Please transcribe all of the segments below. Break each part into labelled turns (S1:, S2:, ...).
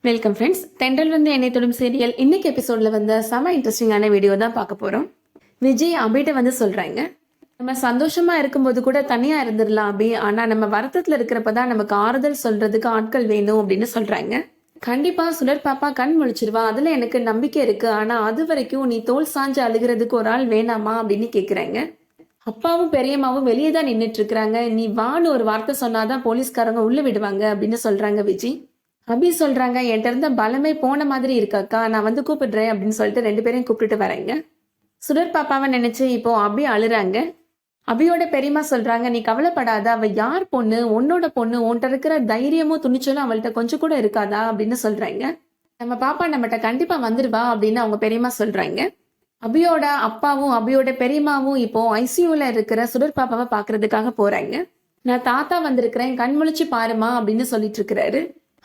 S1: Welcome friends. தென்றல் வந்து என்னை தொடும் சீரியல் இன்னைக்கு எபிசோட்ல வந்து செம இன்ட்ரெஸ்டிங்கான வீடியோ தான் பார்க்க போறோம். விஜய் அபிட்ட வந்து சொல்றாங்க, நம்ம சந்தோஷமா இருக்கும்போது கூட தனியா இருந்துடலாம் அபி, ஆனா நம்ம வருத்தத்துல இருக்கிறப்பதான் நமக்கு ஆறுதல் சொல்றதுக்கு ஆட்கள் வேணும் அப்படின்னு சொல்றாங்க. கண்டிப்பா சுடர் பாப்பா கண் முழிச்சிருவா, அதுல எனக்கு நம்பிக்கை இருக்கு. ஆனா அது வரைக்கும் நீ தோல் சாஞ்சு அழுகிறதுக்கு ஒரு ஆள் வேணாமா அப்படின்னு கேக்குறாங்க. அப்பாவும் பெரியம்மாவும் வெளியே தான் நின்றுட்டு இருக்கிறாங்க. நீ வான்னு ஒரு வார்த்தை சொன்னாதான் போலீஸ்காரங்க உள்ள விடுவாங்க அப்படின்னு சொல்றாங்க விஜய். அபி சொல்றாங்க, என்கிட்ட இருந்த பலமே போன மாதிரி இருக்காக்கா, நான் வந்து கூப்பிடுறேன் அப்படின்னு சொல்லிட்டு 2 பேரையும் கூப்பிட்டுட்டு வரேங்க. சுடர் பாப்பாவை நினைச்சு இப்போ அபி அழுறாங்க. அபியோட பெரியம்மா சொல்றாங்க, நீ கவலைப்படாத, அவ யார் பொண்ணு, உன்னோட பொண்ணு, உன்கிட்ட இருக்கிற தைரியமும் துணிச்சலும் அவள்கிட்ட கொஞ்சம் கூட இருக்காதா அப்படின்னு சொல்றாங்க. நம்ம பாப்பா நம்மகிட்ட கண்டிப்பா வந்துருவா அப்படின்னு அவங்க பெரியம்மா சொல்றாங்க. அபியோட அப்பாவும் அபியோட பெரியம்மாவும் இப்போ ஐசியூல இருக்கிற சுடர் பாப்பாவை பாக்குறதுக்காக போறாங்க. நான் தாத்தா வந்திருக்கிறேன், கண் முழிச்சு பாருமா அப்படின்னு சொல்லிட்டு இருக்கிறாரு.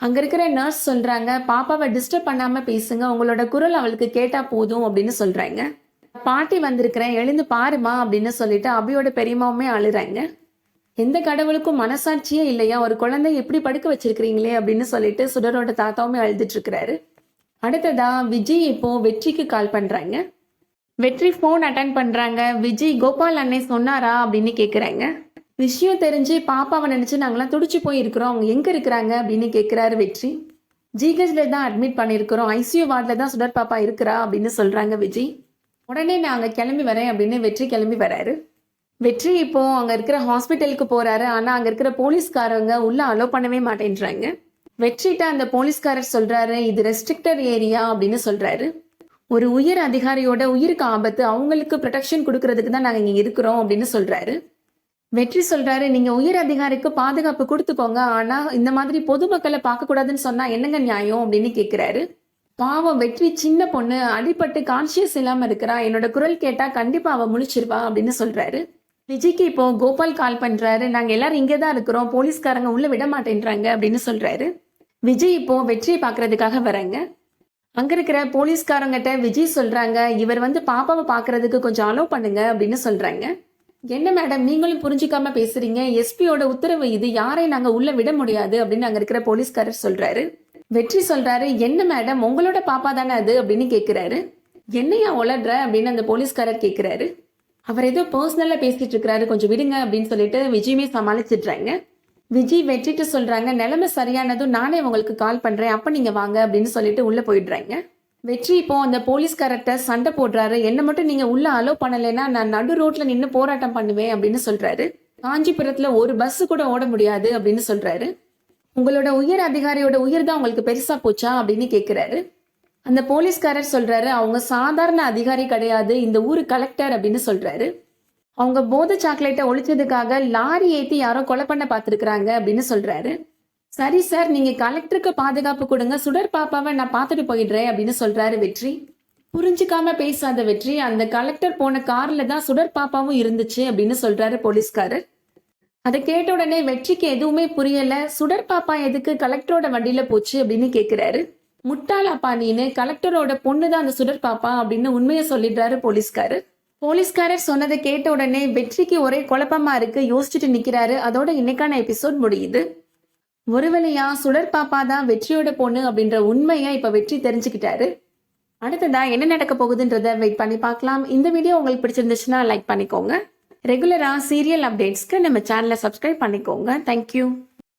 S1: அங்க இருக்கிற நர்ஸ் சொல்றாங்க, பாப்பாவை டிஸ்டர்ப் பண்ணாம பேசுங்க, உங்களோட குரல் அவளுக்கு கேட்டா போதும் அப்படின்னு சொல்றாங்க. பாட்டி வந்திருக்கிறேன், எழுந்து பாருமா அப்படின்னு சொல்லிட்டு அபியோட பெரியம்மாவுமே அழுறாங்க. எந்த கடவுளுக்கும் மனசாட்சியே இல்லையா, ஒரு குழந்தை எப்படி படுக்க வச்சிருக்கிறீங்களே அப்படின்னு சொல்லிட்டு சுடரோட தாத்தாவுமே அழுதுட்டு இருக்கிறாரு. அடுத்ததா விஜய் இப்போ வெற்றிக்கு கால் பண்றாங்க. வெற்றி போன் அட்டன் பண்றாங்க. விஜய், கோபால் அண்ணே சொன்னாரா அப்படின்னு கேக்குறாங்க. விஷயம் தெரிஞ்சு பாப்பாவை நினைச்சு நாங்களாம் துடிச்சு போயிருக்கிறோம், அவங்க எங்க இருக்கிறாங்க அப்படின்னு கேட்கிறாரு வெற்றி. ஜிஹெச்ல தான் அட்மிட் பண்ணிருக்கிறோம், ஐசியூ வார்டில் தான் சுடர் பாப்பா இருக்கிறா அப்படின்னு சொல்றாங்க விஜய். உடனே நான் அங்க கிளம்பி வரேன் அப்படின்னு வெற்றி கிளம்பி வராரு. வெற்றி இப்போ அங்க இருக்கிற ஹாஸ்பிட்டலுக்கு போறாரு. ஆனா அங்க இருக்கிற போலீஸ்காரங்க உள்ள அலோ பண்ணவே மாட்டேன்றாங்க. வெற்றிட்ட அந்த போலீஸ்காரர் சொல்றாரு, இது ரெஸ்ட்ரிக்டட் ஏரியா அப்படின்னு சொல்றாரு. ஒரு உயர் அதிகாரியோட உயிருக்கு ஆபத்து, அவங்களுக்கு ப்ரொடெக்ஷன் கொடுக்கறதுக்கு தான் நாங்க இங்க இருக்கிறோம் அப்படின்னு சொல்றாரு. வெற்றி சொல்றாரு, நீங்க உயர் அதிகாரிக்கு பாதுகாப்பு கொடுத்துக்கோங்க, ஆனா இந்த மாதிரி பொதுமக்களை பார்க்க கூடாதுன்னு சொன்னா என்னங்க நியாயம் அப்படின்னு கேக்குறாரு. பாவம் வெற்றி சின்ன பொண்ணு, அடிபட்டு கான்சியஸ் இல்லாம இருக்கிறா, என்னோட குரல் கேட்டா கண்டிப்பா அவ முழிச்சிருவா அப்படின்னு சொல்றாரு. விஜய்க்கு இப்போ கோபால் கால் பண்றாரு, நாங்க எல்லாரும் இங்கதான் இருக்கிறோம், போலீஸ்காரங்க உள்ள விட மாட்டேன்றாங்க அப்படின்னு சொல்றாரு. விஜய் இப்போ வெற்றியை பாக்குறதுக்காக வராங்க. அங்க இருக்கிற போலீஸ்காரங்கிட்ட விஜய் சொல்றாங்க, இவர் வந்து பாப்பாவை பாக்குறதுக்கு கொஞ்சம் அலோ பண்ணுங்க அப்படின்னு சொல்றாங்க. என்ன மேடம் நீங்களும் புரிஞ்சுக்காம பேசுறீங்க, எஸ்பியோட உத்தரவு இது, யாரையும் நாங்க உள்ள விட முடியாது அப்படின்னு அங்க இருக்கிற போலீஸ்காரர் சொல்றாரு. வெற்றி சொல்றாரு, என்ன மேடம் உங்களோட பாப்பா தானே அது அப்படின்னு கேக்குறாரு. என்னையா உளடுற அப்படின்னு அந்த போலீஸ்காரர் கேக்குறாரு. அவர் ஏதோ பர்சனலா பேசிட்டு இருக்கிறாரு, கொஞ்சம் விடுங்க அப்படின்னு சொல்லிட்டு விஜயுமே சமாளிச்சிடுறாங்க. விஜய் வெற்றிட்டு சொல்றாங்க, நிலைமை சரியானதும் நானே உங்களுக்கு கால் பண்றேன், அப்ப நீங்க வாங்க அப்படின்னு சொல்லிட்டு உள்ள போயிடுறாங்க. வெற்றி இப்போ அந்த போலீஸ்காரர்கிட்ட சண்டை போடுறாரு. என்ன மட்டும் நீங்க உள்ள அலோ பண்ணலைன்னா நான் நடு ரோட்ல நின்று போராட்டம் பண்ணுவேன் அப்படின்னு சொல்றாரு. காஞ்சிபுரத்துல ஒரு பஸ் கூட ஓட முடியாது அப்படின்னு சொல்றாரு. உங்களோட உயர் அதிகாரியோட உயிர் தான் உங்களுக்கு பெருசா போச்சா அப்படின்னு கேக்குறாரு. அந்த போலீஸ்காரர் சொல்றாரு, அவங்க சாதாரண அதிகாரி கிடையாது, இந்த ஊரு கலெக்டர் அப்படின்னு சொல்றாரு. அவங்க போதை சாக்லேட்டை ஒழிச்சதுக்காக லாரி ஏத்தி யாரோ கொலை பண்ண பார்த்திருக்கிறாங்க அப்படின்னு சொல்றாரு. சரி சார், நீங்க கலெக்டருக்கு பாதுகாப்பு கொடுங்க, சுடர் பாப்பாவை நான் பார்த்துட்டு போயிடுறேன் அப்படின்னு சொல்றாரு வெற்றி. புரிஞ்சுக்காம பேசாத வெற்றி, அந்த கலெக்டர் போன கார்ல தான் சுடர் பாப்பாவும் இருந்துச்சு அப்படின்னு சொல்றாரு போலீஸ்காரர். அதை கேட்ட உடனே வெற்றிக்கு எதுவுமே புரியல. சுடர் பாப்பா எதுக்கு கலெக்டரோட வண்டியில போச்சு அப்படின்னு கேக்குறாரு. முட்டாளாப்பா நீனு, கலெக்டரோட பொண்ணுதான் அந்த சுடர் பாப்பா அப்படின்னு உண்மையை சொல்லிடுறாரு போலீஸ்காரர். போலீஸ்காரர் சொன்னதை கேட்ட உடனே வெற்றிக்கு ஒரே குழப்பமா இருக்கு, யோசிச்சுட்டு நிக்கிறாரு. அதோட இன்னைக்கான எபிசோட் முடியுது. ஒரு வழியா சுடர் பாப்பா தான் வெற்றியோட பொண்ணு அப்படின்ற உண்மையை இப்ப வெற்றி தெரிஞ்சுக்கிட்டாரு. அடுத்ததா என்ன நடக்க போகுதுன்றத வெயிட் பண்ணி பார்க்கலாம். இந்த வீடியோ உங்களுக்கு பிடிச்சிருந்துச்சுன்னா லைக் பண்ணிக்கோங்க. ரெகுலரா சீரியல் அப்டேட்ஸ்க்கு நம்ம சேனலை சப்ஸ்கிரைப் பண்ணிக்கோங்க. தேங்க்யூ.